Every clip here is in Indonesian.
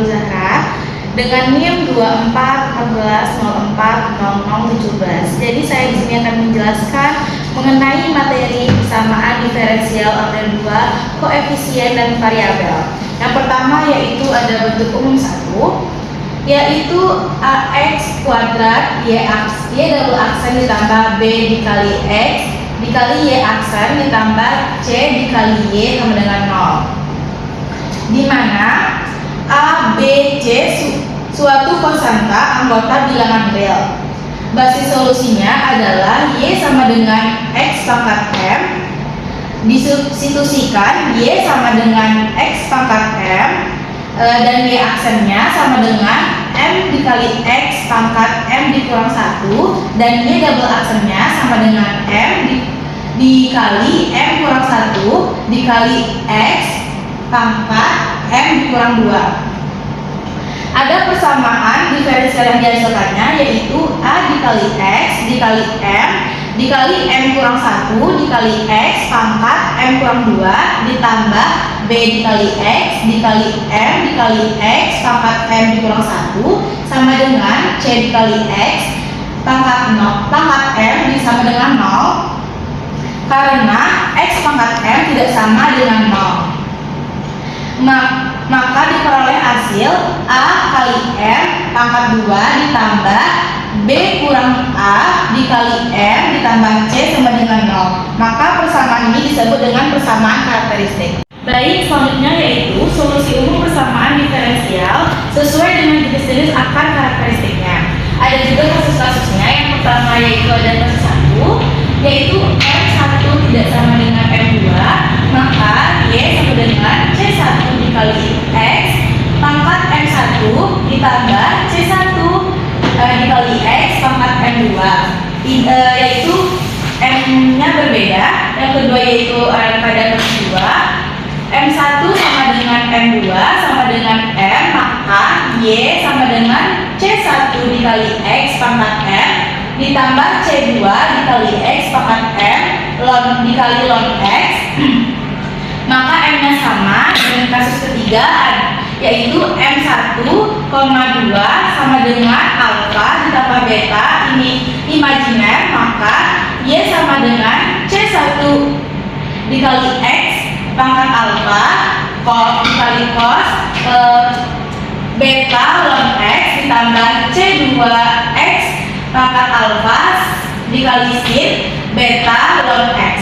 Nurul Zahra dengan NIM 2414040017. Jadi saya di sini akan menjelaskan mengenai materi persamaan diferensial ordel 2, koefisien dan variabel. Yang pertama yaitu ada bentuk umum 1, yaitu ax kuadrat y double aksen ditambah b dikali x dikali y aksen ditambah c dikali y sama dengan 0, di mana a, b, c suatu konstanta anggota bilangan real. Basis solusinya adalah y sama dengan x pangkat m, disubstitusikan y sama dengan x pangkat m, dan y aksennya sama dengan m dikali x pangkat m dikurang 1, dan y double aksennya sama dengan m dikali m kurang 1 dikali x pangkat m dikurang 2. Ada persamaan diferensial yang dihasilkannya yaitu a dikali x dikali m dikali m kurang 1 dikali x pangkat m kurang 2 ditambah b dikali x dikali m dikali x pangkat m dikurang 1 sama dengan c dikali x pangkat m sama dengan 0, karena x pangkat m tidak sama dengan 0. Maka diperoleh hasil a kali m pangkat 2 ditambah b kurang a dikali m ditambah c sama dengan 0. Maka persamaan ini disebut dengan persamaan karakteristik. Baik, selanjutnya yaitu solusi umum persamaan diferensial sesuai dengan jenis-jenis akar karakteristiknya. Ada juga kasus-kasusnya. Yang pertama yaitu ada kasus 1, yaitu m1 tidak sama dengan m2, maka y sama dengan c1 dikali x pangkat m1 ditambah c1 dikali x pangkat m2, yaitu m-nya berbeda. Yang kedua yaitu pada kasus 2, m1 sama dengan m2 sama dengan m, maka y sama dengan c1 dikali x pangkat m ditambah c2 dikali x pangkat m dikali ln x, maka m-nya sama. Dengan kasus ketiga yaitu m1, 2 sama dengan alfa ditambah beta, ini imajiner, maka y sama dengan c1 dikali x pangkat alfa dikali cos beta ln x ditambah c2x pangkat alfa dikali sin beta ln x.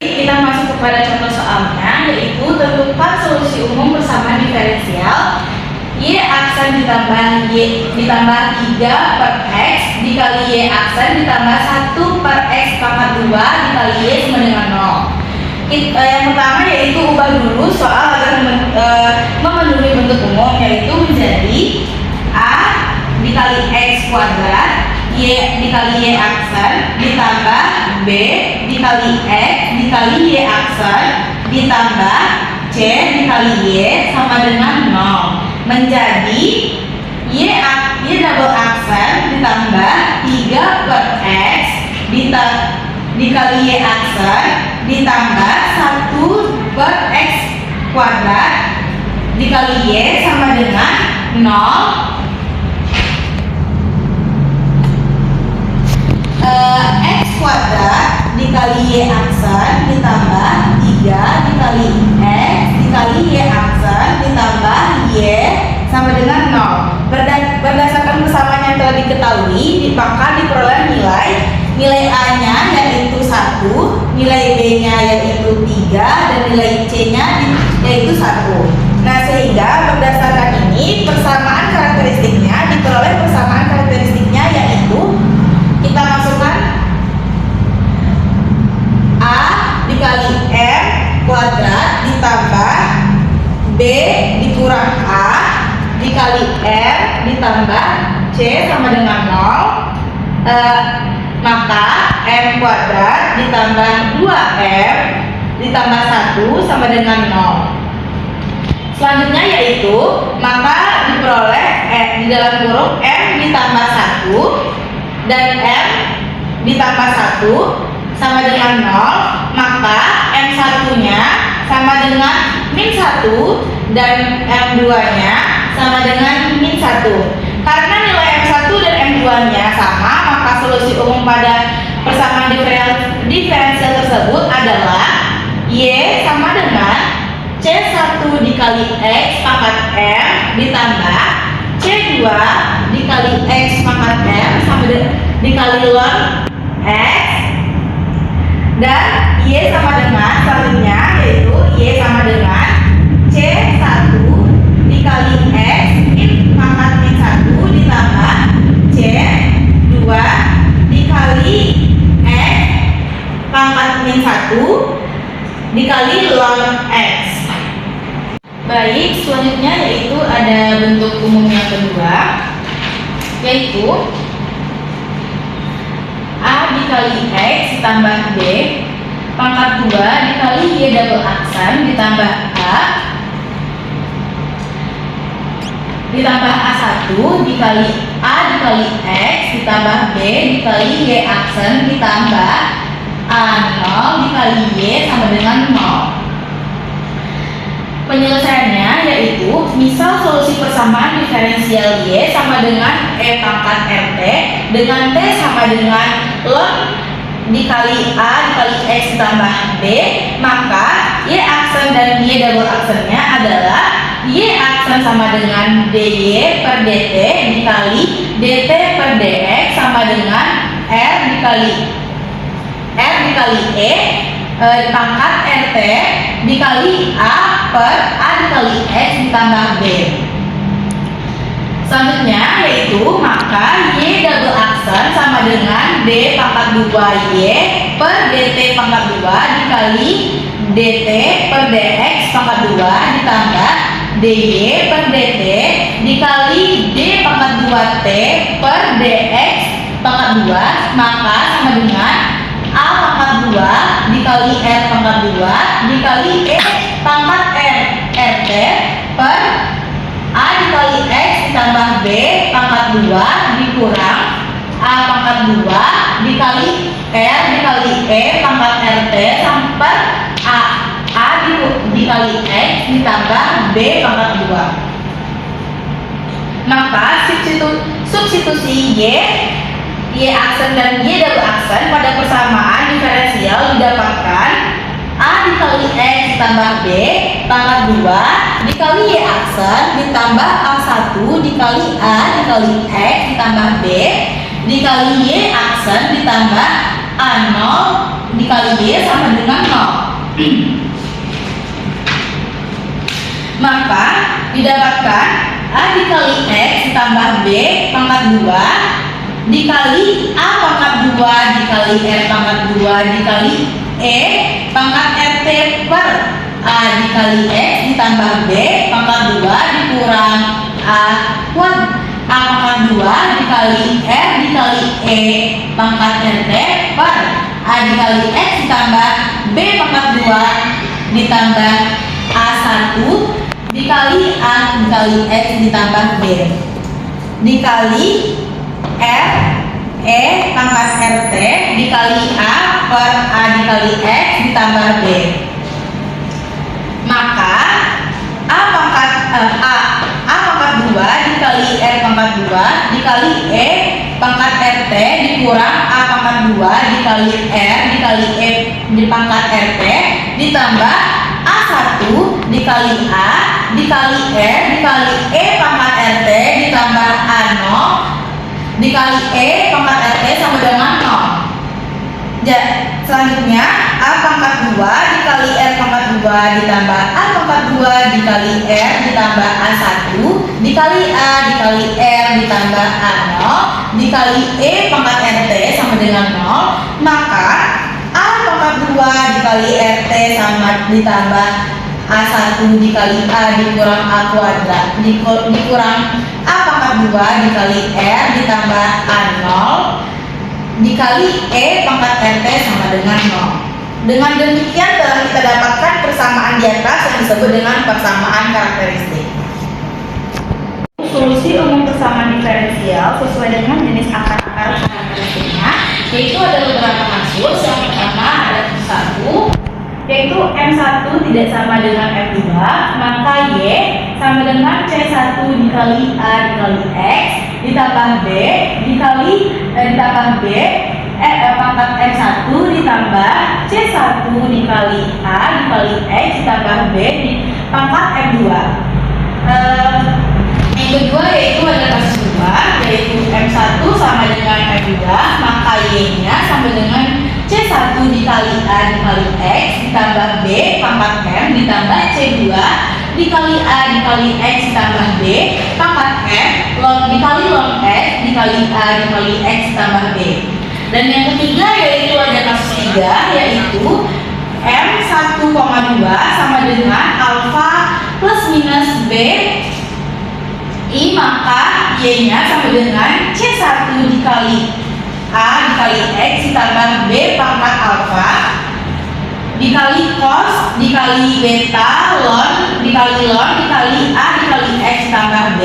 Kita masuk kepada contoh soalnya, yaitu tentukan solusi umum persamaan diferensial y aksen ditambah 3 per x dikali y aksen ditambah 1 per x pangkat 2 dikali y sama dengan 0. Yang pertama yaitu ubah dulu soal agar memenuhi bentuk umum, yaitu menjadi a dikali x kuadrat y dikali y aksen ditambah b dikali x dikali y aksen ditambah c dikali y sama dengan 0, menjadi y double aksen ditambah 3 per x dikali y aksen ditambah 1 per x kuadrat dikali y sama dengan 0, x kuadrat dikali y aksen ditambah 3 dikali x dikali y aksen ditambah y sama dengan 0. Berdasarkan persamaan yang telah diketahui, maka diperoleh nilai a-nya yaitu 1, nilai b-nya yaitu 3, dan nilai c-nya yaitu 1. Nah, sehingga berdasarkan ini persamaan karakteristiknya diperoleh persamaan karakteristiknya yaitu kita masukkan a dikali m kuadrat ditambah b dikurang a dikali m ditambah c sama dengan 0, maka m kuadrat ditambah 2m ditambah 1 sama dengan 0. Selanjutnya yaitu maka diperoleh di dalam kurung m ditambah 1 dan m ditambah 1 sama dengan 0, maka m1 nya sama dengan min 1 dan m2 nya sama dengan min 1. Karena nilai M1 dan M2-nya sama, maka solusi umum pada persamaan diferensial tersebut adalah Y sama dengan C1 dikali X pangkat M ditambah C2 dikali X pangkat M sama dikali ln X, dan Y sama dengan selanjutnya yaitu Y sama dengan C1 dikali X pangkat min 1 ditambah C2 dikali X pangkat min 1 dikali ln X. Baik, selanjutnya yaitu ada bentuk umum yang kedua, yaitu A dikali X ditambah B pangkat 2 dikali Y double aksen ditambah A ditambah A1 dikali A dikali X ditambah B dikali Y aksen ditambah A0 dikali Y sama dengan 0. Penyelesaiannya yaitu misal solusi persamaan diferensial Y sama dengan E pangkat RT dengan T sama dengan ln dikali A dikali X ditambah B, maka Y aksen dan Y double aksennya adalah Y aksen sama dengan DY per DT dikali DT per DX sama dengan R dikali E pangkat RT dikali A per A dikali X ditambah B. Selanjutnya yaitu maka Y double aksen sama dengan D pangkat 2Y per DT pangkat 2 dikali DT per DX pangkat 2 ditambah DY per DT dikali D pangkat 2T per DX pangkat 2, maka sama dengan A pangkat 2 dikali R pangkat 2 dikali E pangkat RT per A dikali X ditambah B pangkat 2 dikurang A pangkat 2 dikali R dikali E pangkat RT sampai A dikali X ditambah B pangkat 2. Maka substitusi Y aksen dan Y double aksen pada persamaan diferensial didapatkan A dikali X ditambah B pangkat 2 dikali Y aksen ditambah A1 dikali A dikali X ditambah B dikali Y aksen ditambah A0 dikali Y sama dengan 0. Maka didapatkan A dikali X ditambah B pangkat 2 dikali A pangkat 2 dikali R pangkat 2 dikali E pangkat RT per A dikali X ditambah B pangkat 2 dikurang A pangkat 2 dikali R dikali E pangkat RT per A dikali X ditambah B pangkat 2 ditambah A1 dikali A dikali X ditambah B dikali R E pangkat RT dikali A per A dikali X ditambah B. Maka A pangkat 2 dikali R pangkat 2 dikali E pangkat RT dikurang A pangkat 2 dikali R dikali E di pangkat RT ditambah A1 dikali A dikali R dikali E pangkat RT ditambah A0 dikali E pangkat RT sama dengan 0. Selanjutnya A pangkat 2 dikali R pangkat 2 ditambah A pangkat 2 dikali R ditambah A1 dikali A dikali R ditambah A0 dikali E pangkat RT sama dengan 0. Maka A pangkat 2 dikali RT sama ditambah A1 dikali A dikurang A kuadrat dikurang A pangkat 2 dikali R ditambah A0 dikali E pangkat RT sama dengan 0. Dengan demikian telah kita dapatkan persamaan di atas yang disebut dengan persamaan karakteristik. Solusi umum persamaan diferensial sesuai dengan jenis akar-akar karakteristiknya, yaitu ada beberapa kasus. Yang pertama ada 1 yaitu M1 tidak sama dengan M2, maka Y sama dengan C1 dikali A dikali X ditambah B pangkat M1 ditambah C1 dikali A dikali X ditambah B di pangkat M2. Yang kedua yaitu ada kasus kedua, yaitu M1 sama dengan M2, maka Y-nya sama dengan C1 dikali A dikali X ditambah B pangkat M ditambah C2 dikali A dikali X ditambah B pangkat M dikali log X dikali A dikali X ditambah B. Dan yang ketiga yaitu ada kasus 3, yaitu M1,2 sama dengan alfa plus minus B I, maka Y-nya sama dengan C1 dikali A dikali X ditambah B pangkat alfa dikali cos dikali beta dikali A dikali X ditambah B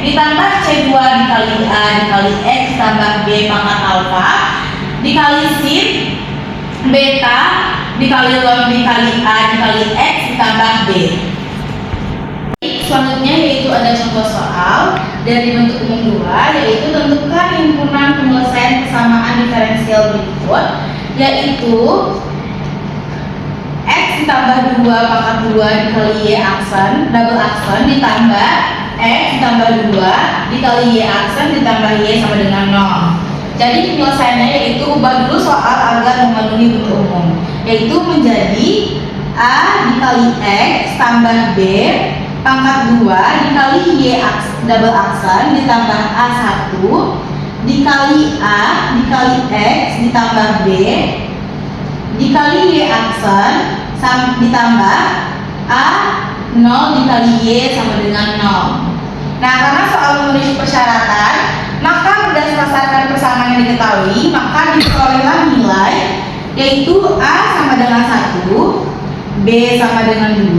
ditambah C2 dikali A dikali X ditambah B pangkat alfa dikali sin beta dikali dikali A dikali X ditambah B. Selanjutnya yaitu ada contoh soal dari bentuk umum 2, yaitu tentukan himpunan penyelesaian persamaan diferensial berikut, yaitu X ditambah 2 pangkat 2 dikali Y aksen double aksen ditambah X ditambah 2 dikali Y aksen ditambah Y sama dengan 0. Jadi penyelesaiannya yaitu ubah dulu soal agar memenuhi bentuk umum, yaitu menjadi A dikali X tambah B pangkat 2 dikali Y double aksen ditambah A1 dikali A dikali X ditambah B dikali Y aksen ditambah A0 dikali Y sama dengan 0. Nah, karena soal memenuhi persyaratan, maka berdasarkan persamaan yang diketahui, maka diperolehlah nilai yaitu A sama dengan 1, B sama dengan 2,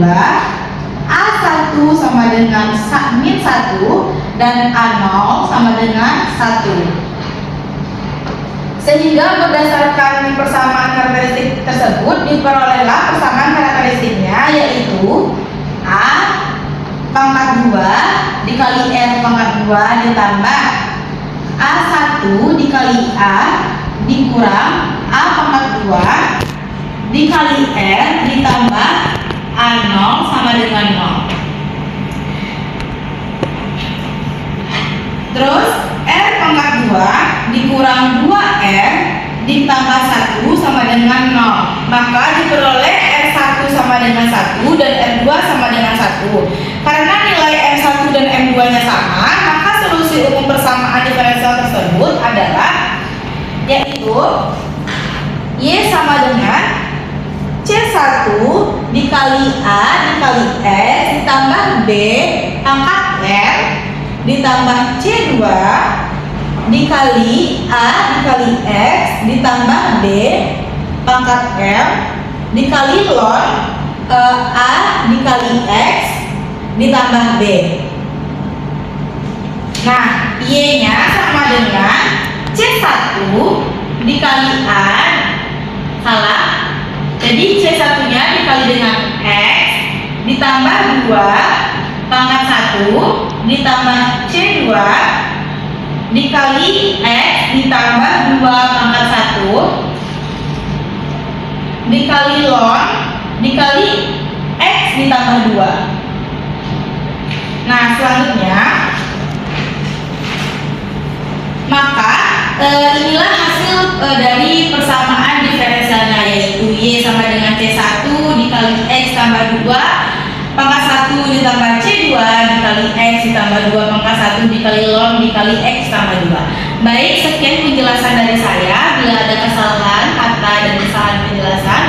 A1 sama dengan min 1 dan A0 sama dengan 1. Sehingga berdasarkan persamaan karakteristik tersebut diperolehlah persamaan karakteristiknya, yaitu A pangkat 2 dikali R pangkat 2 ditambah A1 dikali A dikurang A pangkat 2 dikali R ditambah A0 sama dengan 0. Terus R pangkat 2 dikurang 2R ditambah 1 sama dengan 0. Maka diperoleh R1 sama dengan 1 dan R2 sama dengan 1. Karena nilai M1 dan M2 nya sama, maka solusi umum persamaan diferensial tersebut adalah yaitu Y sama dengan C1 dikali A dikali S ditambah B pangkat R ditambah C2 dikali A dikali X ditambah B pangkat R dikali log A dikali X ditambah B. Nah, Y-nya sama dengan C1 dikali A, salah. Jadi C1 nya dikali dengan X ditambah 2 pangkat 1 ditambah C2 dikali X ditambah 2 pangkat 1 dikali log dikali X ditambah 2. Nah, selanjutnya maka inilah hasil dari persamaan diferensialnya, yaitu Y sama dengan C1 dikali X tambah 2 pangkat 1 ditambah C2 dikali X ditambah 2 pangkat 1 dikali log dikali X tambah 2. Baik, sekian penjelasan dari saya. Bila ada kesalahan kata dan kesalahan penjelasan,